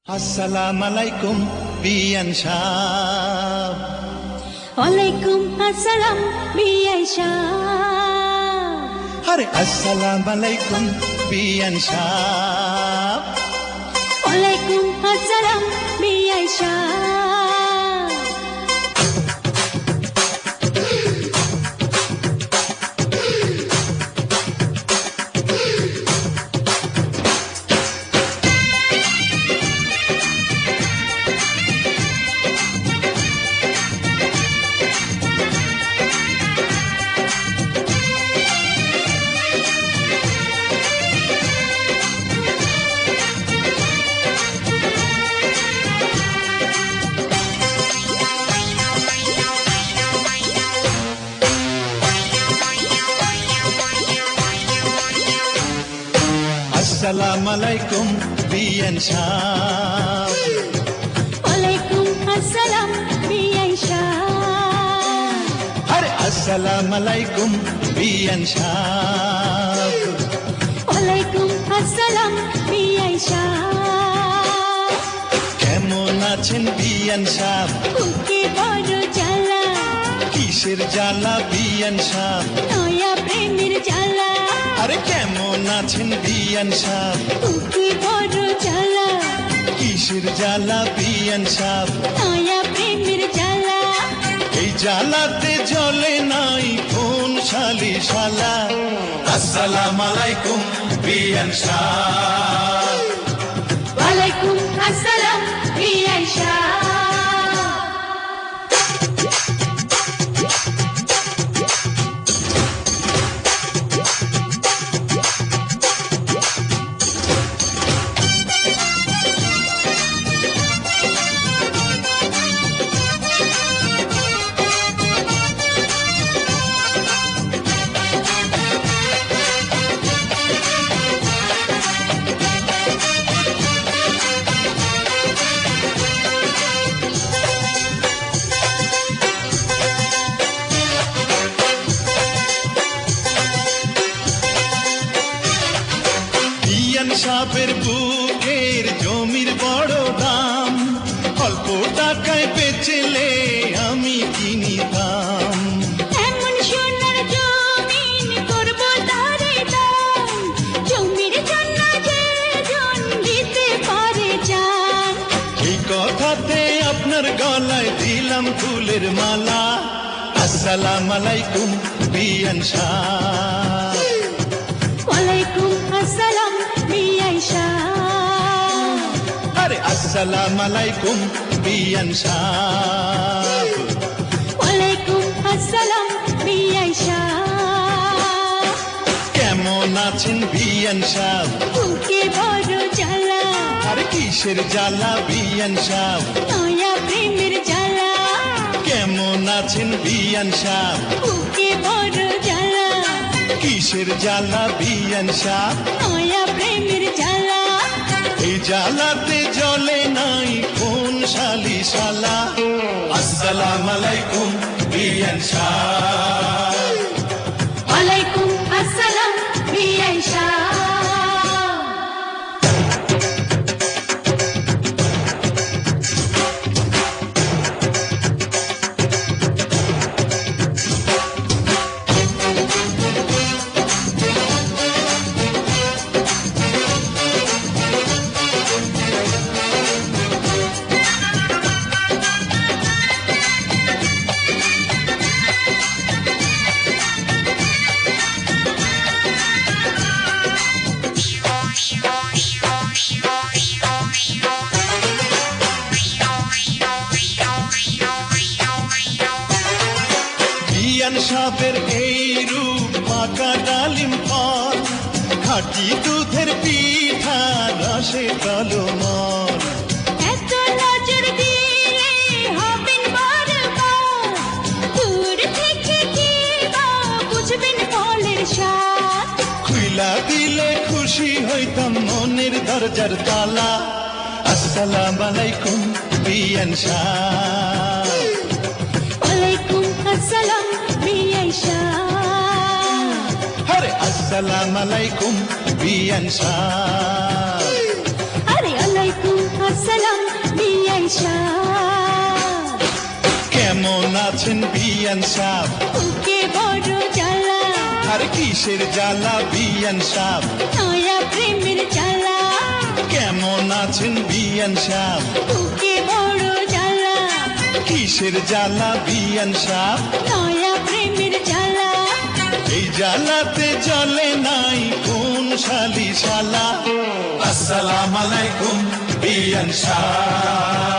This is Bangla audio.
আসসালামু আলাইকুম বিয়ান সাহেব। ওয়ালাইকুম আসসালাম বিআই সাহেব। আরে আসসালামু আলাইকুম বিয়ান সাহেব। ওয়ালাইকুম আসসালাম বিআই সাহেব। আসসালামু আলাইকুম বিয়ান সাহেব। ওয়ালাইকুম আসসালাম বিআই সাহেব। আরে আসসালামু আলাইকুম বিয়ান সাহেব। ওয়ালাইকুম আসসালাম বিআই সাহেব। কেমন আছেন বিয়ান সাহেব? বুকে বড় জ্বালা, কিসের জ্বালা বিয়ান সাহেব? নয়া প্রেমের জ্বালা। আরে কেমন আছেন বিয়ান সাহেব? বুকে বড় জ্বালা, কিসের জ্বালা বিয়ান সাহেব? নয়া প্রেমের জ্বালা। এই জ্বালাতে জ্বলে নাই কোন শালি শালা। আসসালামু আলাইকুম বিয়ান সাহেব। ওয়ালাইকুম আসসালাম বিআই সাহেব। বিয়ান সাহেবের বুকের জমির বড় দাম, অল্প টাকায় বেচলে আমি কিনিতাম। এমন সোনার জমিন করব তারে দান, জমির জন্য যে জন দিতে পারে জান। এই কথাতে আপনার গলায় দিলাম ফুলের মালা। আসসালামু আলাইকুম বিয়ান সাহেব। ওয়ালাইকুম আসসালাম বিআই সাহেব। আরে আসসালামু আলাইকুম বিয়ান সাহেব। ওয়ালাইকুম আসসালাম বিআই সাহেব। কেমন আছেন বিয়ান সাহেব? বুকে বড় জ্বালা, আরে কিসের জ্বালা বিয়ান সাহেব? নয়া প্রেমের জ্বালা। কেমন আছেন বিয়ান সাহেব? বুকে বড় জ্বালা, কিসের জ্বালা বিয়ান সাহেব? নয়া প্রেমের জ্বালা। এই জ্বালাতে জ্বলে নাই কোন শালি শালা। আসসালামু আলাইকুম বিয়ান সাহেব। ওয়ালাইকুম আসসালাম বিআই সাহেব। বিয়ান সাহেবের এই রূপ পাকা ডালিম ফল, খাঁটি দুধের পিঠা রসে কলমল। এত নজর দিয়ে হবেন বারবার, দূর থেকে কি বা বুঝবেন ফলের স্বাদ। খুইলা দিলে খুশি হইতাম মনের দরজার তালা। আসসালামু আলাইকুম বিয়ান সাহেব। ওয়ালাইকুম আসসালাম বিআই সাহেব। আরে আসসালামু আলাইকুম বিয়ান সাহেব। আরে ওয়ালাইকুম আসসালাম বিআই সাহেব। কেমন আছেন বিয়ান সাহেব? বুকে বড় জ্বালা, আর কিসের জ্বালা বিয়ান সাহেব? নয়া প্রেমের জ্বালা। কেমন আছেন বিয়ান সাহেব? বুকে বড় জ্বালা, কিসের জ্বালা বিয়ান সাহেব? নয়া প্রেমের জ্বালা। এই জ্বালাতে জ্বলে নাই কোন শালি শালা। আসসালামু আলাইকুম বিয়ান সাহেব।